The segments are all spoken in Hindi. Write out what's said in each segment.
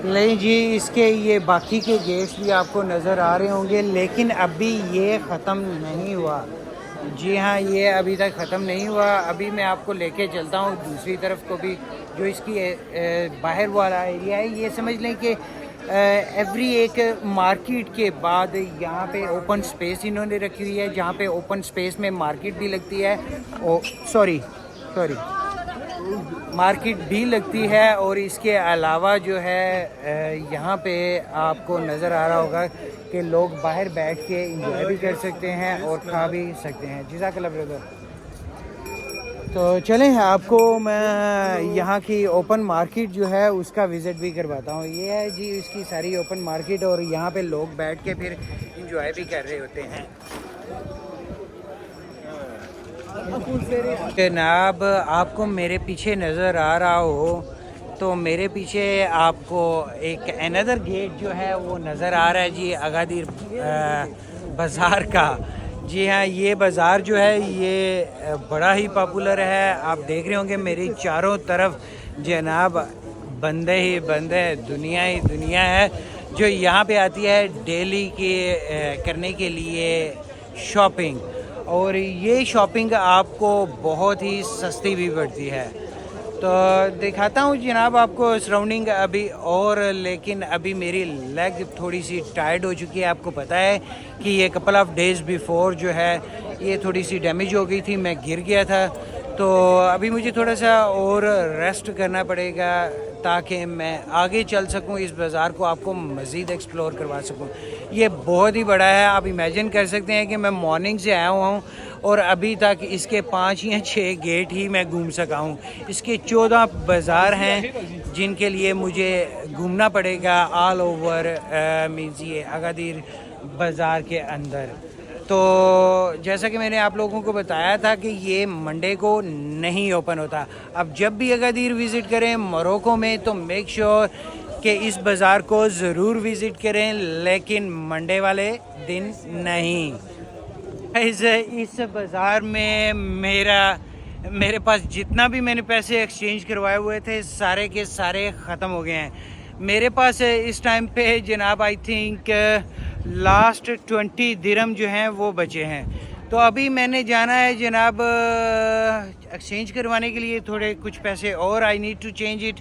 नहीं जी, इसके ये बाकी के गेट्स भी आपको नज़र आ रहे होंगे, लेकिन अभी ये ख़त्म नहीं हुआ। जी हाँ, ये अभी तक ख़त्म नहीं हुआ। अभी मैं आपको लेके चलता हूँ दूसरी तरफ को भी, जो इसकी बाहर वाला एरिया है। ये समझ लें कि एवरी एक मार्केट के बाद यहाँ पे ओपन स्पेस इन्होंने रखी हुई है, जहाँ पे ओपन स्पेस में मार्केट भी लगती है। ओ सॉरी मार्केट भी लगती है। और इसके अलावा जो है यहाँ पे आपको नज़र आ रहा होगा कि लोग बाहर बैठ के इंजॉय भी कर सकते हैं और खा भी सकते हैं। जज़ाकल्लाह ब्रदर। तो चलें, आपको मैं यहाँ की ओपन मार्केट जो है उसका विज़िट भी करवाता हूँ। ये है जी इसकी सारी ओपन मार्केट, और यहाँ पे लोग बैठ के फिर इंजॉय भी कर रहे होते हैं। जनाब, आपको मेरे पीछे नज़र आ रहा हो तो मेरे पीछे आपको एक अनदर गेट जो है वो नज़र आ रहा है जी, अगादिर बाज़ार का। जी हाँ, ये बाज़ार जो है ये बड़ा ही पॉपुलर है। आप देख रहे होंगे मेरी चारों तरफ जनाब बंदे ही बंदे, दुनिया ही दुनिया है जो यहाँ पे आती है डेली के करने के लिए शॉपिंग। और ये शॉपिंग आपको बहुत ही सस्ती भी पड़ती है। तो दिखाता हूँ जनाब आपको सराउंडिंग अभी, और लेकिन अभी मेरी लेग थोड़ी सी टायर्ड हो चुकी है। आपको पता है कि ये कपल ऑफ डेज़ बिफोर जो है ये थोड़ी सी डैमेज हो गई थी, मैं गिर गया था। तो अभी मुझे थोड़ा सा और रेस्ट करना पड़ेगा ताकि मैं आगे चल सकूं, इस बाज़ार को आपको मज़ीद एक्सप्लोर करवा सकूं। ये बहुत ही बड़ा है। आप इमेजिन कर सकते हैं कि मैं मॉर्निंग से आया हुआ हूँ और अभी तक इसके 5 या 6 गेट ही मैं घूम सका हूँ। इसके 14 बाज़ार हैं जिनके लिए मुझे घूमना पड़ेगा ऑल ओवर मीन्स ये अगादिर बाज़ार के अंदर। तो जैसा कि मैंने आप लोगों को बताया था कि ये मंडे को नहीं ओपन होता। अब जब भी अगादिर विज़िट करें मोरक्को में तो मेक श्योर कि इस बाज़ार को ज़रूर विज़िट करें, लेकिन मंडे वाले दिन नहीं। इस बाज़ार में मेरे पास जितना भी मैंने पैसे एक्सचेंज करवाए हुए थे सारे के सारे ख़त्म हो गए हैं। मेरे पास इस टाइम पे जनाब आई थिंक लास्ट 20 दिरहम जो हैं वो बचे हैं। तो अभी मैंने जाना है जनाब एक्सचेंज करवाने के लिए थोड़े कुछ पैसे, और I need to change it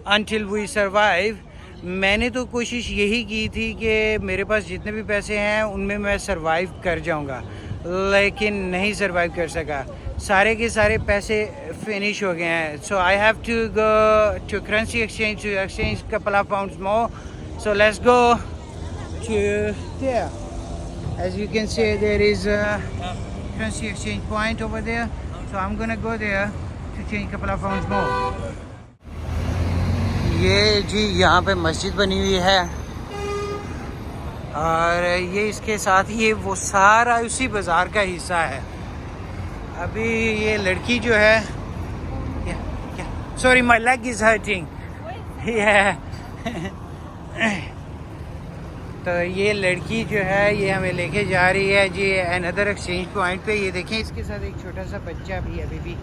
until we survive. मैंने तो कोशिश यही की थी कि मेरे पास जितने भी पैसे हैं उनमें मैं सर्वाइव कर जाऊंगा, लेकिन नहीं सर्वाइव कर सका। सारे के सारे पैसे फिनिश हो गए हैं। So I have to go to currency exchange to exchange couple of pounds more. So let's go to there. As you can see, there is a currency exchange point over there, so I'm gonna go there to change couple of pounds more. ये जी यहाँ पे मस्जिद बनी हुई है, और ये इसके साथ ये वो सारा उसी बाज़ार का हिस्सा है। अभी ये लड़की जो है, sorry my leg is hurting. तो ये लड़की जो है ये हमें लेके जा रही है जी अनदर एक्सचेंज पॉइंट पे। ये देखें इसके साथ एक छोटा सा बच्चा भी अभी भी।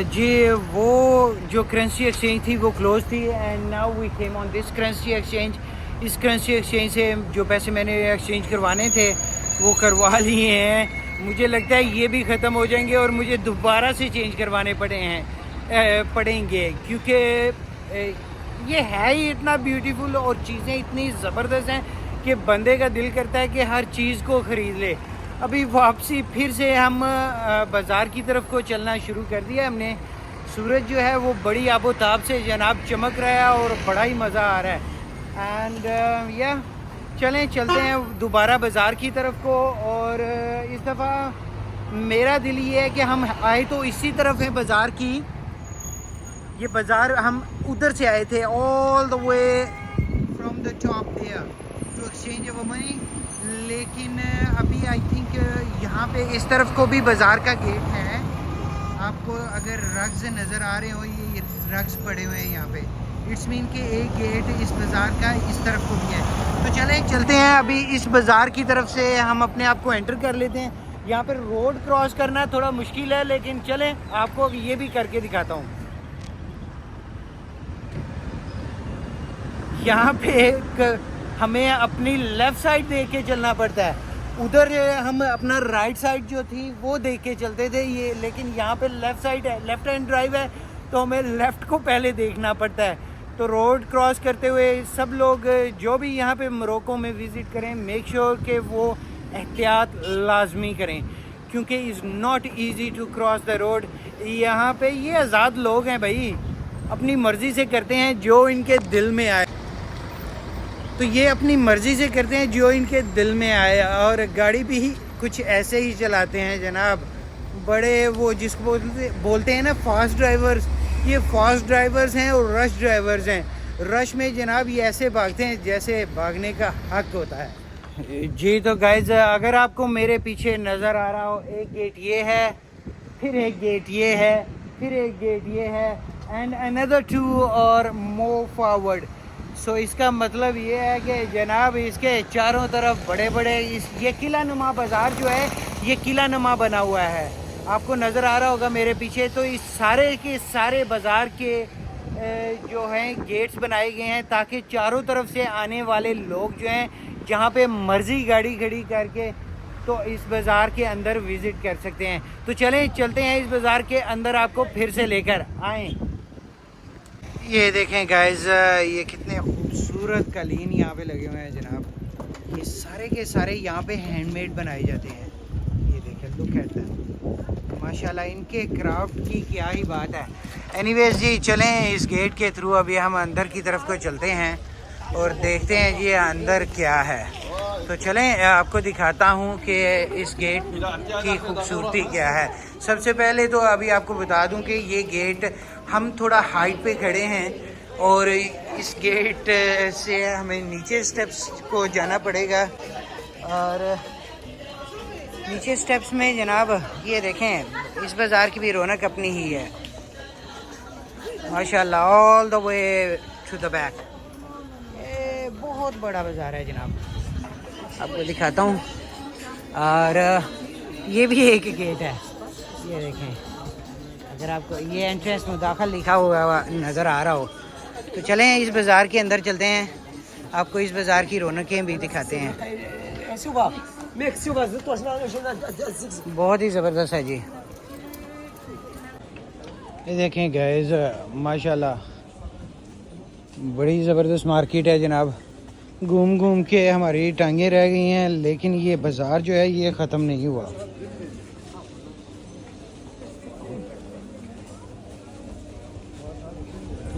जी वो जो करेंसी एक्सचेंज थी वो क्लोज थी, and now we came on this currency exchange. इस करेंसी एक्सचेंज से जो पैसे मैंने एक्सचेंज करवाने थे वो करवा लिए हैं। मुझे लगता है ये भी ख़त्म हो जाएंगे और मुझे दोबारा से चेंज करवाने पड़ेंगे, क्योंकि ये है ही इतना ब्यूटीफुल और चीज़ें इतनी ज़बरदस्त हैं कि बंदे का दिल करता है कि हर चीज़ को ख़रीद ले। अभी वापसी फिर से हम बाज़ार की तरफ को चलना शुरू कर दिया हमने। सूरज जो है वो बड़ी आबोताब से जनाब चमक रहा है और बड़ा ही मज़ा आ रहा है। एंड या चलते हैं दोबारा बाज़ार की तरफ को। और इस दफ़ा मेरा दिल ये है कि हम आए तो इसी तरफ है बाज़ार की। ये बाज़ार हम उधर से आए थे, all the way from the top there. To exchange our money. लेकिन अभी आई थिंक यहाँ पे इस तरफ को भी बाज़ार का गेट है। आपको अगर रग्स नज़र आ रहे हो, ये रग्स पड़े हुए हैं यहाँ पे, इट्स मीन कि एक गेट इस बाज़ार का इस तरफ को भी है। तो चलें चलते हैं अभी इस बाज़ार की तरफ से हम अपने आप को एंटर कर लेते हैं। यहाँ पर रोड क्रॉस करना थोड़ा मुश्किल है, लेकिन चलें आपको ये भी करके दिखाता हूँ। यहाँ पे हमें अपनी लेफ़्ट साइड देख के चलना पड़ता है। उधर हम अपना राइट साइड जो थी वो देख के चलते थे ये, लेकिन यहाँ पे लेफ़्ट साइड है, लेफ़्ट हैंड ड्राइव है, तो हमें लेफ़्ट को पहले देखना पड़ता है। तो रोड क्रॉस करते हुए सब लोग जो भी यहाँ पे मोरक्को में विज़िट करें, मेक श्योर कि वो एहतियात लाजमी करें, क्योंकि is not easy to cross the road. यहाँ पे ये आज़ाद लोग हैं भाई, अपनी मर्ज़ी से करते हैं जो इनके दिल में आए। तो ये अपनी मर्ज़ी से करते हैं जो इनके दिल में आए, और गाड़ी भी कुछ ऐसे ही चलाते हैं जनाब। बड़े वो जिसको बोलते हैं ना फास्ट ड्राइवर्स, ये फास्ट ड्राइवर्स हैं और रश ड्राइवर्स हैं। रश में जनाब ये ऐसे भागते हैं जैसे भागने का हक होता है जी। तो गाइज अगर आपको मेरे पीछे नज़र आ रहा हो, एक गेट ये है, फिर एक गेट ये है, फिर एक गेट ये है, एंड अनदर 2 और मूव फॉरवर्ड। सो इसका मतलब ये है कि जनाब इसके चारों तरफ बड़े बड़े ये किला नुमा बाज़ार जो है, ये किला नुमा बना हुआ है, आपको नज़र आ रहा होगा मेरे पीछे। तो इस सारे के सारे बाज़ार के जो हैं गेट्स बनाए गए हैं, ताकि चारों तरफ से आने वाले लोग जो हैं, जहाँ पे मर्ज़ी गाड़ी खड़ी करके तो इस बाज़ार के अंदर विज़िट कर सकते हैं। तो चलें चलते हैं इस बाज़ार के अंदर, आपको फिर से लेकर आएँ। ये देखें गाइस, ये कितने खूबसूरत कालीन यहाँ पे लगे हुए हैं जनाब। ये सारे के सारे यहाँ पे हैंडमेड बनाए जाते हैं। ये देखें, लुक एट दैट, माशाल्लाह, इनके क्राफ्ट की क्या ही बात है। एनीवेज जी, चलें इस गेट के थ्रू अभी हम अंदर की तरफ को चलते हैं और देखते हैं जी अंदर क्या है। तो चलें आपको दिखाता हूँ कि इस गेट की खूबसूरती क्या है। सबसे पहले तो अभी आपको बता दूँ कि ये गेट, हम थोड़ा हाइट पे खड़े हैं और इस गेट से हमें नीचे स्टेप्स को जाना पड़ेगा। और नीचे स्टेप्स में जनाब ये देखें, इस बाज़ार की भी रौनक अपनी ही है माशाल्लाह, all the way to the back. ये बहुत बड़ा बाज़ार है जनाब, आपको दिखाता हूँ। और ये भी एक गेट है, ये देखें, अगर आपको ये एंट्रेंस मुदाखल लिखा हुआ नज़र आ रहा हो। तो चलें इस बाज़ार के अंदर चलते हैं, आपको इस बाज़ार की रौनकें भी दिखाते हैं। बहुत ही ज़बरदस्त है जी। ये देखें गाइस, माशाल्लाह बड़ी ज़बरदस्त मार्केट है जनाब। घूम घूम के हमारी टांगें रह गई हैं, लेकिन ये बाज़ार जो है ये ख़त्म नहीं हुआ।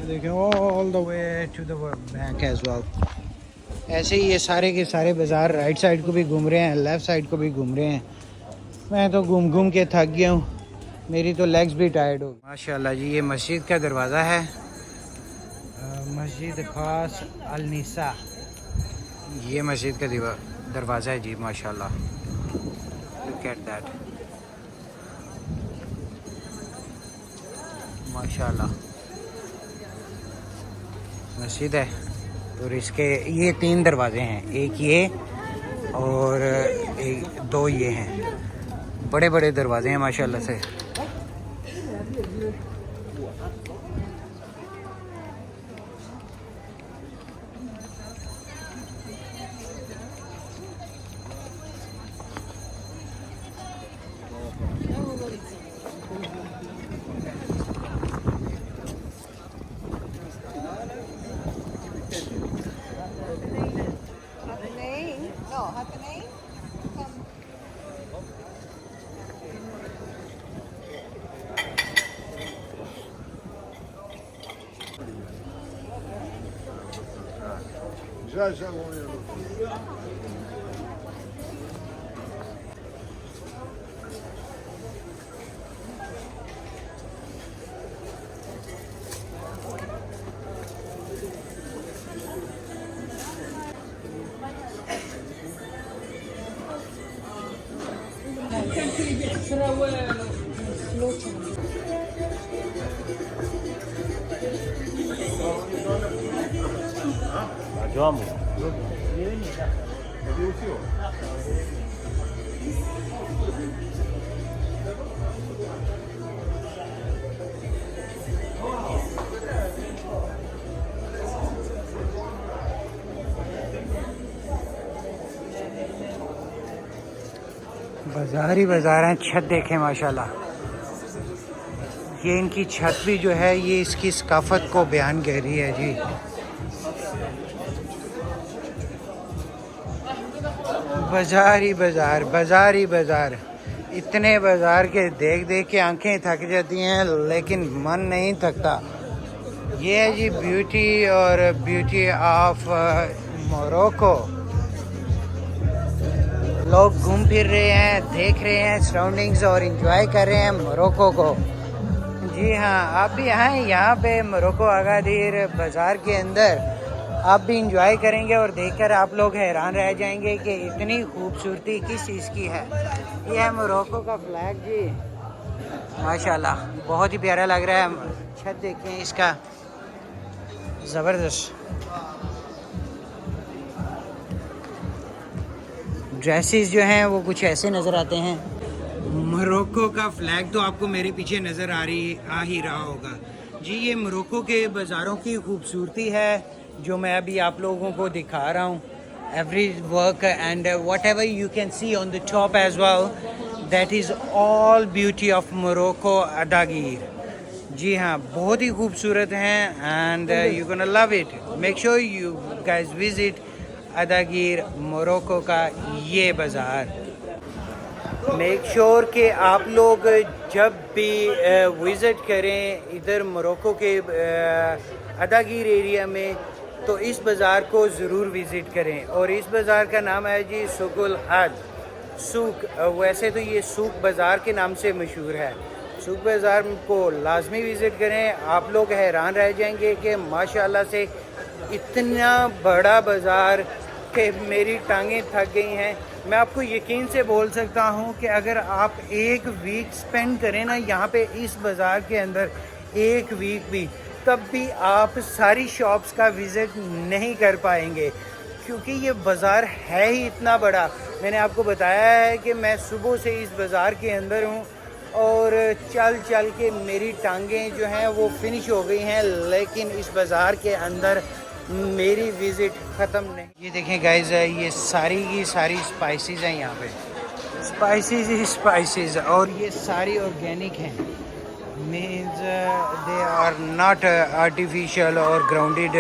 देखें, all the way to the bank as well. ऐसे ही ये सारे के सारे बाज़ार राइट साइड को भी घूम रहे हैं, लेफ़्ट साइड को भी घूम रहे हैं। मैं तो घूम घूम के थक गया हूँ, मेरी तो लेग्स भी टायर्ड हो। माशाल्लाह जी, ये मस्जिद का दरवाज़ा है, मस्जिद खास अल निसा, ये मस्जिद का दरवाज़ा है जी। माशाल्लाह, लुक एट दैट, माशाल्लाह मस्जिद है। और इसके ये 3 दरवाजे हैं, एक ये और एक 2 ये हैं, बड़े बड़े दरवाजे हैं माशाल्लाह से। बाजार ही बाजार हैं। छत देखें माशाल्लाह, ये इनकी छत भी जो है ये इसकी सकाफत को बयान कर रही है जी। बाजार ही बाजार, बाजार ही बाजार, इतने बाजार के देख देख के आंखें थक जाती हैं लेकिन मन नहीं थकता। ये है जी ब्यूटी और ब्यूटी ऑफ मोरक्को। लोग घूम फिर रहे हैं, देख रहे हैं सराउंडिंग्स और एंजॉय कर रहे हैं मोरक्को को। जी हाँ, आप भी आएँ यहाँ पे मोरक्को अगादीर बाज़ार के अंदर, आप भी इंजॉय करेंगे और देखकर आप लोग हैरान रह जाएंगे कि इतनी खूबसूरती किस चीज़ की है। ये है मोरक्को का फ्लैग जी, माशाल्लाह बहुत ही प्यारा लग रहा है। छत देखें इसका, ज़बरदस्त। ड्रेसेस जो हैं वो कुछ ऐसे नज़र आते हैं। मोरक्को का फ्लैग तो आपको मेरे पीछे नज़र आ ही रहा होगा जी। ये मोरक्को के बाज़ारों की खूबसूरती है जो मैं अभी आप लोगों को दिखा रहा हूँ। Every work and whatever you can see on the top as well, that is all beauty of Morocco अदागीर। जी हाँ, बहुत ही खूबसूरत हैं and you gonna love it. Make sure you guys visit अदागीर मोरक्को का ये बाज़ार। मेक श्योर कि आप लोग जब भी विज़िट करें इधर मोरक्को के अदागीर एरिया में तो इस बाज़ार को ज़रूर विज़िट करें। और इस बाज़ार का नाम है जी सुकुल हज सूक। वैसे तो ये सूक बाज़ार के नाम से मशहूर है। सूक बाज़ार को लाजमी विज़िट करें, आप लोग हैरान रह जाएंगे कि माशाल्लाह से इतना बड़ा बाज़ार कि मेरी टांगें थक गई हैं। मैं आपको यकीन से बोल सकता हूँ कि अगर आप एक वीक स्पेंड करें ना यहाँ पे इस बाज़ार के अंदर, एक वीक भी, तब भी आप सारी शॉप्स का विज़िट नहीं कर पाएंगे क्योंकि ये बाज़ार है ही इतना बड़ा। मैंने आपको बताया है कि मैं सुबह से इस बाज़ार के अंदर हूँ और चल चल के मेरी टांगें जो हैं वो फिनिश हो गई हैं, लेकिन इस बाज़ार के अंदर मेरी विज़िट ख़त्म नहीं। ये देखें गाइस, ये सारी की सारी स्पाइसेस हैं यहाँ पे, स्पाइसेस ही स्पाइसेस, और ये सारी ऑर्गेनिक हैं। Means they are not artificial और ग्राउंडेड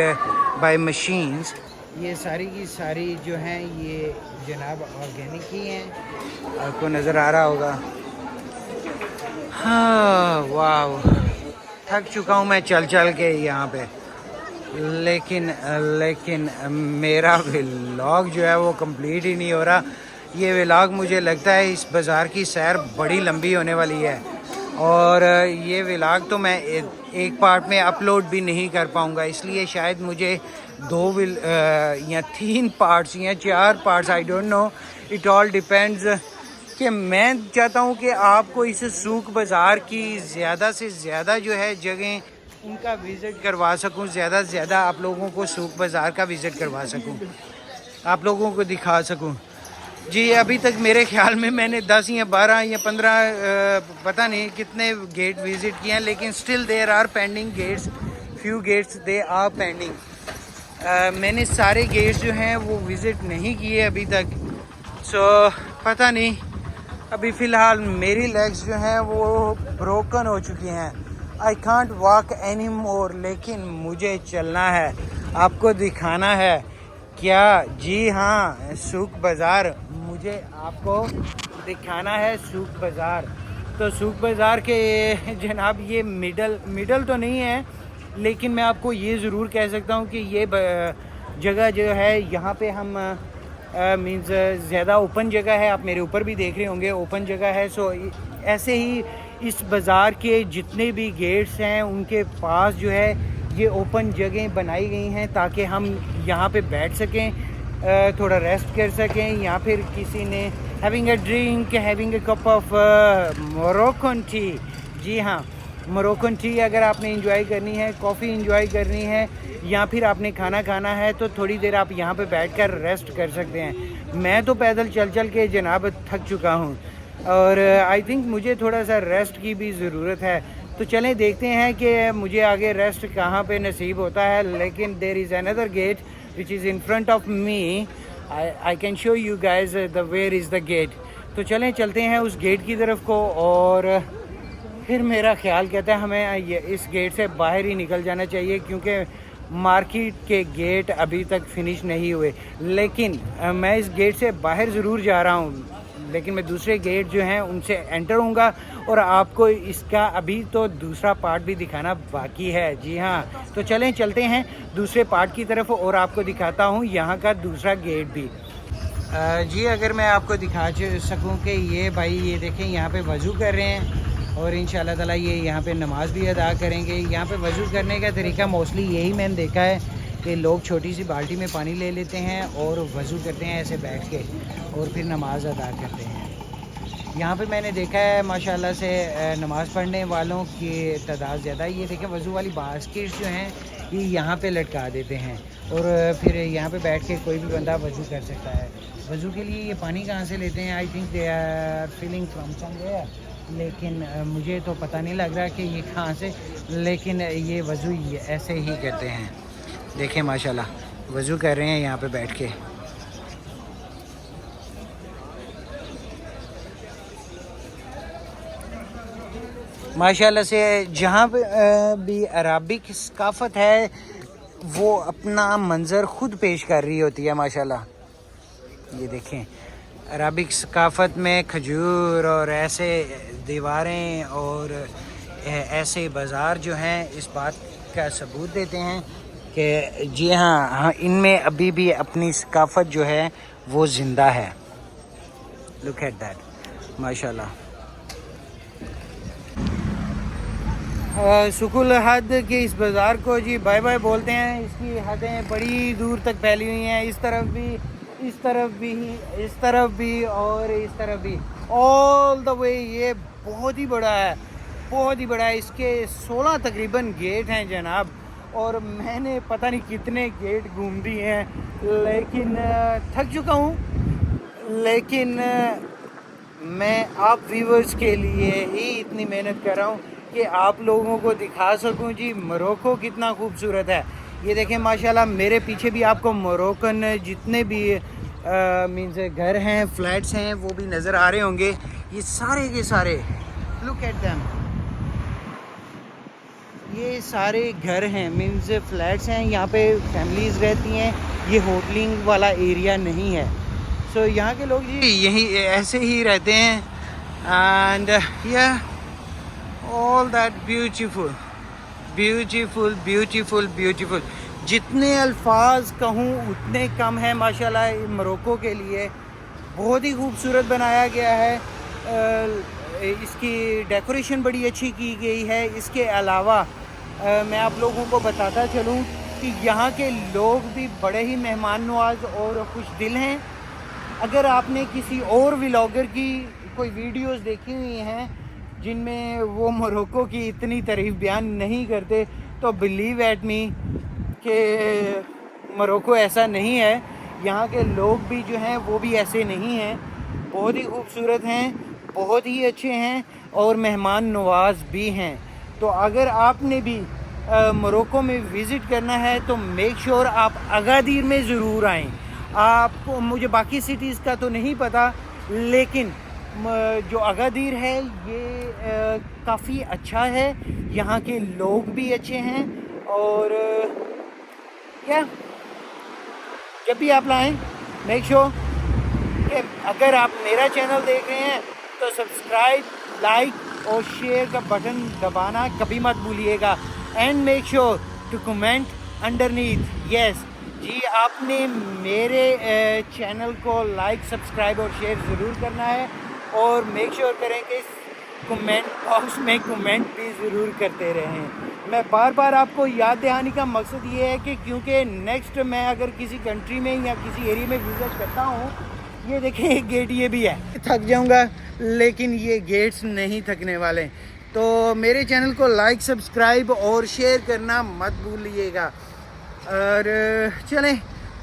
बाय मशीन्स। ये सारी की सारी जो हैं ये जनाब ऑर्गेनिक ही हैं, आपको नज़र आ रहा होगा। हाँ वाह, थक चुका हूँ मैं चल चल के यहाँ पे, लेकिन मेरा व्लॉग जो है वो कंप्लीट ही नहीं हो रहा। ये व्लॉग मुझे लगता है इस बाज़ार की सैर बड़ी लंबी होने वाली है और ये व्लॉग तो मैं एक पार्ट में अपलोड भी नहीं कर पाऊँगा, इसलिए शायद मुझे 2 या 3 पार्ट्स या 4 parts, I don't know, it all depends कि मैं चाहता हूँ कि आपको इस सूक बाज़ार की ज़्यादा से ज़्यादा जो है जगह उनका विज़िट करवा सकूं, ज़्यादा से ज़्यादा आप लोगों को सूक बाज़ार का विज़िट करवा सकूं, आप लोगों को दिखा सकूं जी। अभी तक मेरे ख्याल में मैंने 10 या 12 या 15 पता नहीं कितने गेट विज़िट किए हैं, लेकिन still there are pending gates, few gates they are pending. मैंने सारे गेट्स जो हैं वो विज़िट नहीं किए अभी तक, सो पता नहीं। अभी फ़िलहाल मेरी लेग्स जो हैं वो ब्रोकन हो चुकी हैं, I can't walk any more, लेकिन मुझे चलना है, आपको दिखाना है क्या। जी हाँ, सूक बाज़ार, मुझे आपको दिखाना है सूक बाज़ार। तो सूक बाज़ार के जनाब ये मिडल तो नहीं है, लेकिन मैं आपको ये ज़रूर कह सकता हूँ कि ये जगह जो है यहाँ पे हम मीन्स ज़्यादा ओपन जगह है। आप मेरे ऊपर भी देख रहे होंगे ओपन जगह है। सो ऐसे ही इस बाज़ार के जितने भी गेट्स हैं उनके पास जो है ये ओपन जगह बनाई गई हैं ताकि हम यहाँ पे बैठ सकें, थोड़ा रेस्ट कर सकें, या फिर किसी ने having a drink, having a cup of Moroccan tea. जी हाँ, मोरक्कन टी अगर आपने इंजॉय करनी है, कॉफ़ी इंजॉय करनी है, या फिर आपने खाना खाना है, तो थोड़ी देर आप यहाँ पे बैठकर रेस्ट कर सकते हैं। मैं तो पैदल चल चल के जनाब थक चुका हूँ और आई थिंक मुझे थोड़ा सा रेस्ट की भी ज़रूरत है। तो चलें देखते हैं कि मुझे आगे रेस्ट कहाँ पे नसीब होता है। लेकिन there is another gate which is in front of me. I can show you guys the where is the gate. तो चलें चलते हैं उस गेट की तरफ को, और फिर मेरा ख्याल कहता है हमें ये इस गेट से बाहर ही निकल जाना चाहिए, क्योंकि मार्केट के गेट अभी तक फिनिश नहीं हुए। लेकिन मैं इस गेट से बाहर ज़रूर जा रहा हूँ, लेकिन मैं दूसरे गेट जो हैं उनसे एंटर होऊंगा और आपको इसका अभी तो दूसरा पार्ट भी दिखाना बाकी है। जी हाँ, तो चलें चलते हैं दूसरे पार्ट की तरफ और आपको दिखाता हूँ यहाँ का दूसरा गेट भी। जी अगर मैं आपको दिखा सकूँ कि ये भाई ये देखें यहाँ पे वज़ू कर रहे हैं और इंशाल्लाह ताला ये यहाँ पे नमाज भी अदा करेंगे। यहाँ पे वज़ू करने का तरीका मोस्टली यही मैंने देखा है कि लोग छोटी सी बाल्टी में पानी ले लेते हैं और वज़ू करते हैं ऐसे बैठ के, और फिर नमाज अदा करते हैं। यहाँ पे मैंने देखा है माशाल्लाह से नमाज़ पढ़ने वालों की तादाद ज़्यादा। ये देखें वज़ू वाली बास्केट्स जो हैं ये यहाँ पे लटका देते हैं और फिर यहाँ पे बैठ के कोई भी बंदा वज़ू कर सकता है। वज़ू के लिए ये पानी कहाँ से लेते हैं? I think they are filling from somewhere, लेकिन मुझे तो पता नहीं लग रहा कि ये कहाँ से, लेकिन ये वज़ू ऐसे ही करते हैं। देखें माशाल्लाह वज़ू कर रहे हैं यहाँ पे बैठ के। माशाल्लाह से जहाँ पे भी अराबिक सकाफ़त है वो अपना मंज़र ख़ुद पेश कर रही होती है माशाल्लाह। ये देखें अराबिक सकाफ़त में खजूर और ऐसे दीवारें और ऐसे बाज़ार जो हैं इस बात का सबूत देते हैं कि जी हाँ इनमें अभी भी अपनी सकाफ़त जो है वो ज़िंदा है। लुक एट दैट माशाल्लाह। सुकुल हद के इस बाज़ार को जी बाय बाय बोलते हैं। इसकी हदें बड़ी दूर तक फैली हुई हैं, इस तरफ भी, इस तरफ भी, इस तरफ भी और इस तरफ भी, ऑल द वे। ये बहुत ही बड़ा है, बहुत ही बड़ा है। इसके 16 तकरीबन गेट हैं जनाब, और मैंने पता नहीं कितने गेट घूम दिए हैं, लेकिन थक चुका हूँ। लेकिन मैं आप व्यूवर्स के लिए ही इतनी मेहनत कर रहा हूँ कि आप लोगों को दिखा सकूं जी मोरक्को कितना खूबसूरत है। ये देखें माशाल्लाह मेरे पीछे भी आपको मोरक्कन जितने भी मीन्स घर हैं, फ्लैट्स हैं, वो भी नज़र आ रहे होंगे। ये सारे के सारे, लुक एट देम, ये सारे घर हैं, मीन्स फ्लैट्स हैं। यहाँ पे फैमिलीज़ रहती हैं, ये होटलिंग वाला एरिया नहीं है। सो यहाँ के लोग जी यही ऐसे ही रहते हैं। एंड या all that beautiful beautiful beautiful beautiful. जितने अल्फाज कहूँ उतने कम है माशाल्लाह मोरक्को के लिए। बहुत ही खूबसूरत बनाया गया है। इसकी डेकोरेशन बड़ी अच्छी की गई है। इसके अलावा मैं आप लोगों को बताता चलूँ कि यहाँ के लोग भी बड़े ही मेहमान नवाज और खुश दिल हैं। अगर आपने किसी और व्लॉगर की कोई वीडियोस देखी हुई हैं जिनमें वो मोरक्को की इतनी तारीफ़ बयान नहीं करते, तो बिलीव एट मी कि मोरक्को ऐसा नहीं है। यहाँ के लोग भी जो हैं वो भी ऐसे नहीं हैं, बहुत ही खूबसूरत हैं, बहुत ही अच्छे हैं और मेहमान नवाज भी हैं। तो अगर आपने भी मोरक्को में विज़िट करना है तो मेक श्योर आप अगादीर में ज़रूर आएँ। आपको, मुझे बाकी सिटीज़ का तो नहीं पता, लेकिन जो अगादीर है ये काफ़ी अच्छा है। यहाँ के लोग भी अच्छे हैं और क्या जब भी आप लाएं मेक श्योर कि अगर आप मेरा चैनल देख रहे हैं तो सब्सक्राइब, लाइक और शेयर का बटन दबाना कभी मत भूलिएगा। And make sure to comment underneath. Yes जी, आपने मेरे चैनल को लाइक, सब्सक्राइब और शेयर ज़रूर करना है और मेक श्योर करें कि कमेंट बॉक्स में कमेंट भी ज़रूर करते रहें। मैं बार बार आपको याद दिलाने का मकसद ये है कि क्योंकि नेक्स्ट मैं अगर किसी कंट्री में या किसी एरिया में विज़िट करता हूँ ये देखें एक गेट ये भी है। थक जाऊंगा लेकिन ये गेट्स नहीं थकने वाले। तो मेरे चैनल को लाइक सब्सक्राइब और शेयर करना मत भूलिएगा। और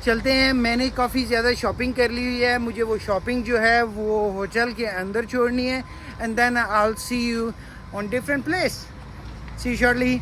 चलते हैं। मैंने काफ़ी ज़्यादा शॉपिंग कर ली हुई है, मुझे वो शॉपिंग जो है वो होटल के अंदर छोड़नी है। And then I will see you on different place. See you shortly.